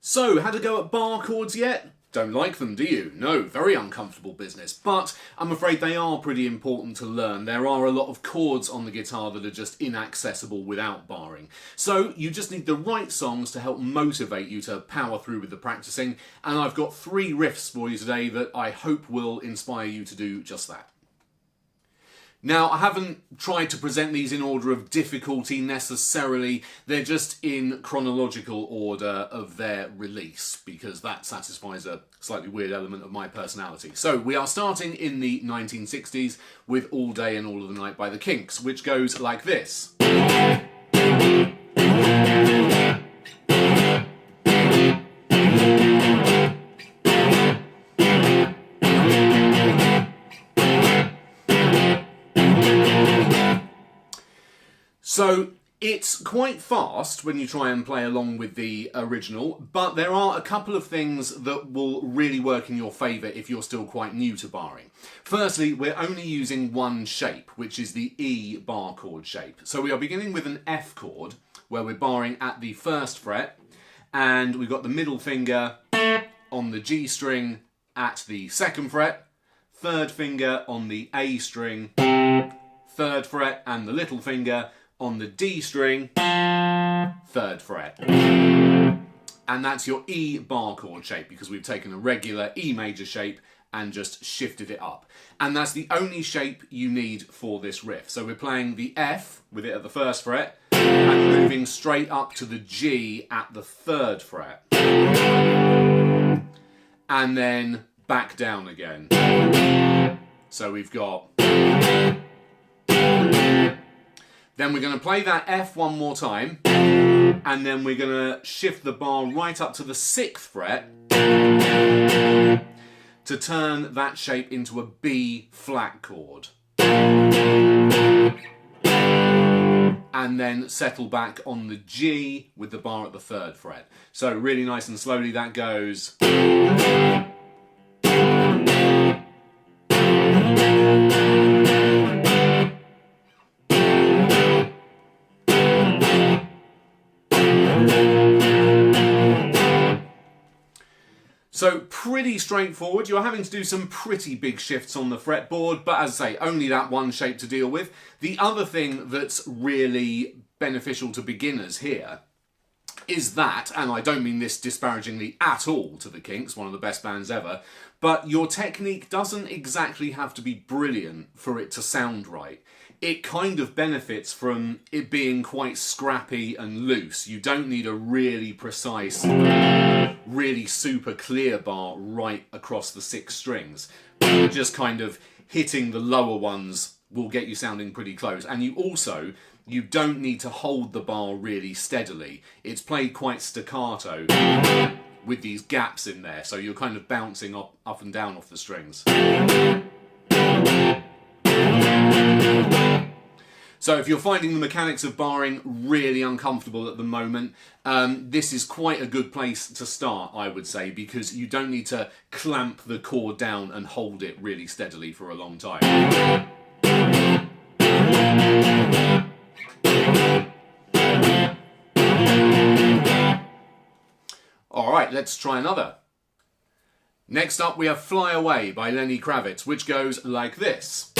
So, had a go at bar chords yet? Don't like them, do you? No, very uncomfortable business. But I'm afraid they are pretty important to learn. There are a lot of chords on the guitar that are just inaccessible without barring. So you just need the right songs to help motivate you to power through with the practicing. And I've got 3 riffs for you today that I hope will inspire you to do just that. Now, I haven't tried to present these in order of difficulty necessarily, they're just in chronological order of their release, because that satisfies a slightly weird element of my personality. So, we are starting in the 1960s with All Day and All of the Night by the Kinks, which goes like this. So it's quite fast when you try and play along with the original, but there are a couple of things that will really work in your favour if you're still quite new to barring. Firstly, we're only using one shape, which is the E bar chord shape. So we are beginning with an F chord, where we're barring at the 1st fret, and we've got the middle finger on the G string at the 2nd fret, 3rd finger on the A string, 3rd fret, and the little finger on the D string, 3rd fret. And that's your E bar chord shape, because we've taken a regular E major shape and just shifted it up. And that's the only shape you need for this riff. So we're playing the F with it at the 1st fret and moving straight up to the G at the 3rd fret. And then back down again. So we've got... Then we're going to play that F one more time, and then we're going to shift the bar right up to the 6th fret to turn that shape into a B flat chord. And then settle back on the G with the bar at the 3rd fret. So really nice and slowly that goes. So pretty straightforward. You're having to do some pretty big shifts on the fretboard, but as I say, only that one shape to deal with. The other thing that's really beneficial to beginners here is that, and I don't mean this disparagingly at all to the Kinks, one of the best bands ever, but your technique doesn't exactly have to be brilliant for it to sound right. It kind of benefits from it being quite scrappy and loose. You don't need a really precise, really super clear bar right across the 6 strings. Just kind of hitting the lower ones will get you sounding pretty close. And you don't need to hold the bar really steadily. It's played quite staccato with these gaps in there, so you're kind of bouncing up and down off the strings. So if you're finding the mechanics of barring really uncomfortable at the moment, this is quite a good place to start, I would say, because you don't need to clamp the chord down and hold it really steadily for a long time. Alright, let's try another. Next up we have Fly Away by Lenny Kravitz, which goes like this.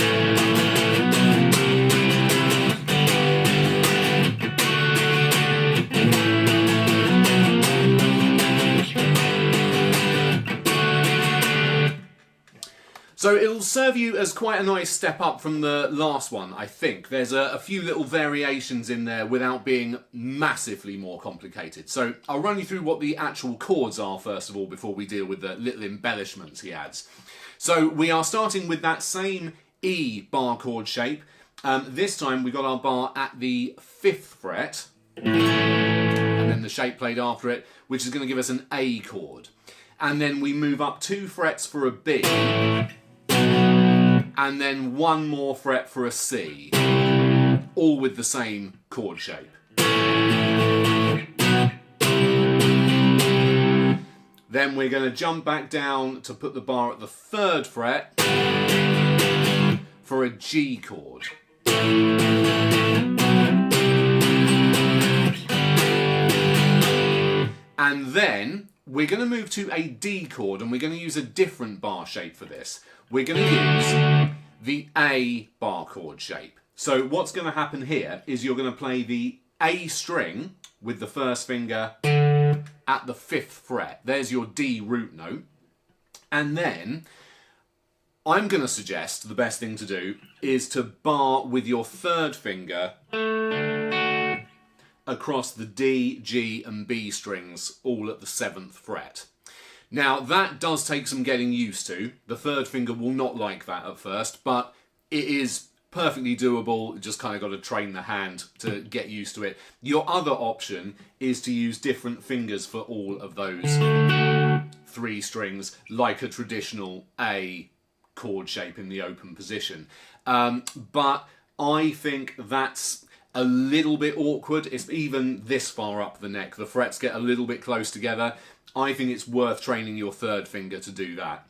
So it'll serve you as quite a nice step up from the last one, I think. There's a few little variations in there without being massively more complicated. So I'll run you through what the actual chords are first of all before we deal with the little embellishments he adds. So we are starting with that same E bar chord shape. This time we've got our bar at the 5th fret, and then the shape played after it, which is going to give us an A chord. And then we move up 2 frets for a B, and then 1 more fret for a C, all with the same chord shape. Then we're going to jump back down to put the bar at the 3rd fret for a G chord. And then we're going to move to a D chord and we're going to use a different bar shape for this. We're going to use the A bar chord shape. So what's going to happen here is you're going to play the A string with the first finger at the 5th fret. There's your D root note. And then I'm going to suggest the best thing to do is to bar with your 3rd finger across the D, G and B strings all at the 7th fret. Now that does take some getting used to. The 3rd finger will not like that at first, but it is perfectly doable. You just kind of got to train the hand to get used to it. Your other option is to use different fingers for all of those 3 strings, like a traditional A chord shape in the open position. But I think that's a little bit awkward. It's even this far up the neck. The frets get a little bit close together. I think it's worth training your 3rd finger to do that.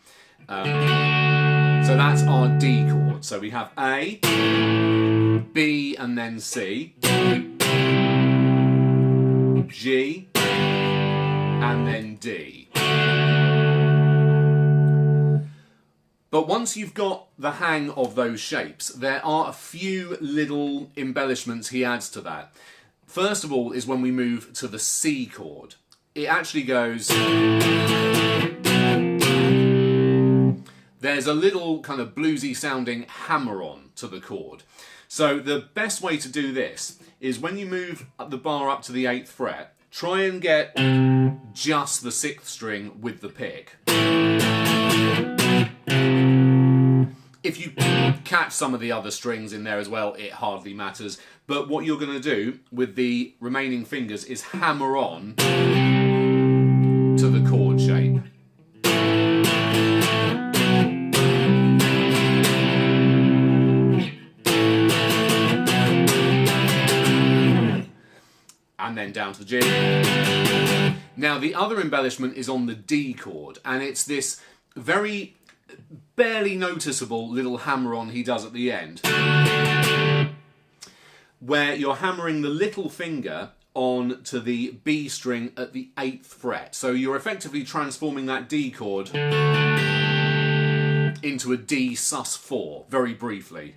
So that's our D chord. So we have A, B and then C, G and then D. But once you've got the hang of those shapes, there are a few little embellishments he adds to that. First of all is when we move to the C chord. It actually goes... There's a little kind of bluesy sounding hammer-on to the chord. So the best way to do this is when you move the bar up to the 8th fret, try and get just the 6th string with the pick. If you catch some of the other strings in there as well, it hardly matters. But what you're going to do with the remaining fingers is hammer on to the chord shape. And then down to the G. Now the other embellishment is on the D chord, and it's this very barely noticeable little hammer-on he does at the end, where you're hammering the little finger on to the B string at the 8th fret. So you're effectively transforming that D chord into a D sus4, very briefly.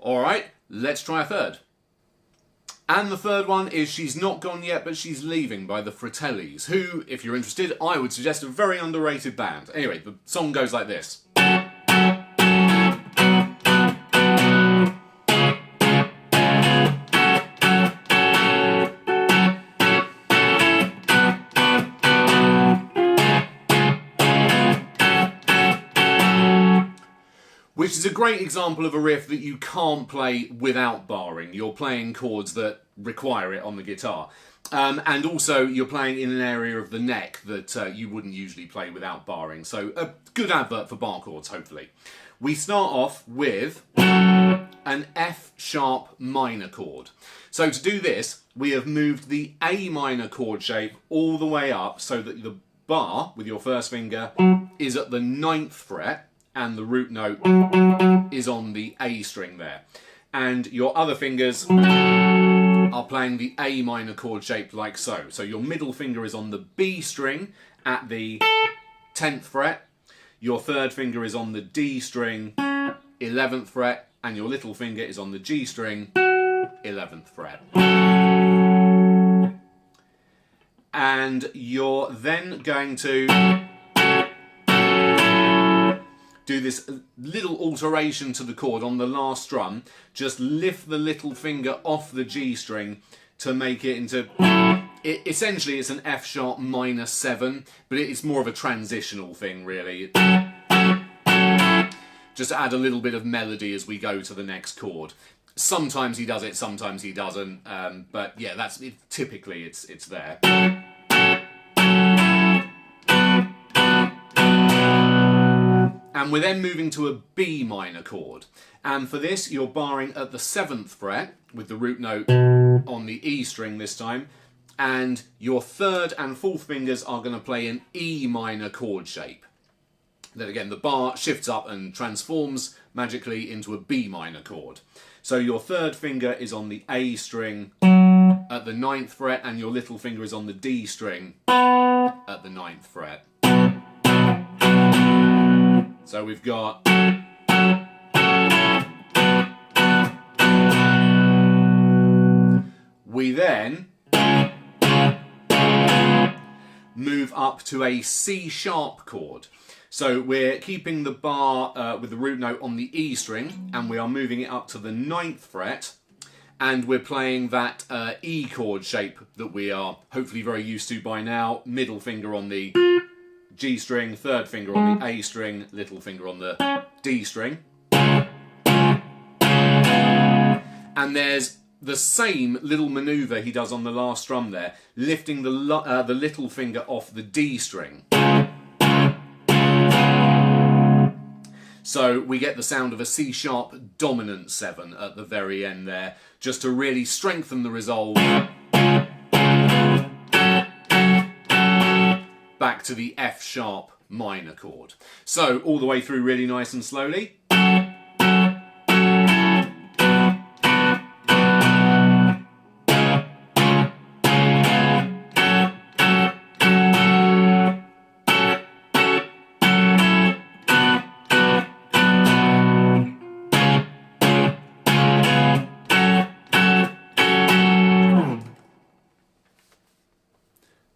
Alright, let's try a third. And the third one is She's Not Gone Yet But She's Leaving by the Fratellis, who, if you're interested, I would suggest a very underrated band. Anyway, the song goes like this. Which is a great example of a riff that you can't play without barring. You're playing chords that require it on the guitar. And also you're playing in an area of the neck that you wouldn't usually play without barring. So a good advert for bar chords, hopefully. We start off with an F sharp minor chord. So to do this, we have moved the A minor chord shape all the way up so that the bar with your first finger is at the 9th fret. And the root note is on the A string there. And your other fingers are playing the A minor chord shape like so. So your middle finger is on the B string at the 10th fret. Your third finger is on the D string, 11th fret. And your little finger is on the G string, 11th fret. And you're then going to do this little alteration to the chord on the last strum. Just lift the little finger off the G string to make it into... essentially it's an F sharp minor 7, but it's more of a transitional thing really. Just to add a little bit of melody as we go to the next chord. Sometimes he does it, sometimes he doesn't, but yeah, that's it, typically it's there. And we're then moving to a B minor chord. And for this, you're barring at the 7th fret, with the root note on the E string this time, and your third and fourth fingers are going to play an E minor chord shape. Then again, the bar shifts up and transforms magically into a B minor chord. So your third finger is on the A string at the 9th fret, and your little finger is on the D string at the 9th fret. So we've got... We then move up to a C sharp chord. So we're keeping the bar with the root note on the E string, and we are moving it up to the 9th fret, and we're playing that E chord shape that we are hopefully very used to by now. Middle finger on the G string, third finger on the A string, little finger on the D string. And there's the same little manoeuvre he does on the last strum there, lifting the little finger off the D string. So we get the sound of a C sharp dominant 7 at the very end there, just to really strengthen the resolve back to the F sharp minor chord. So all the way through really nice and slowly.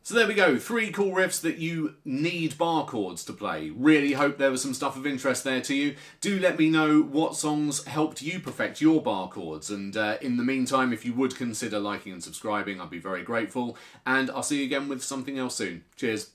So there we go, 3 cool riffs that you need bar chords to play. Really hope there was some stuff of interest there to you. Do let me know what songs helped you perfect your bar chords, and in the meantime, if you would consider liking and subscribing, I'd be very grateful, and I'll see you again with something else soon. Cheers.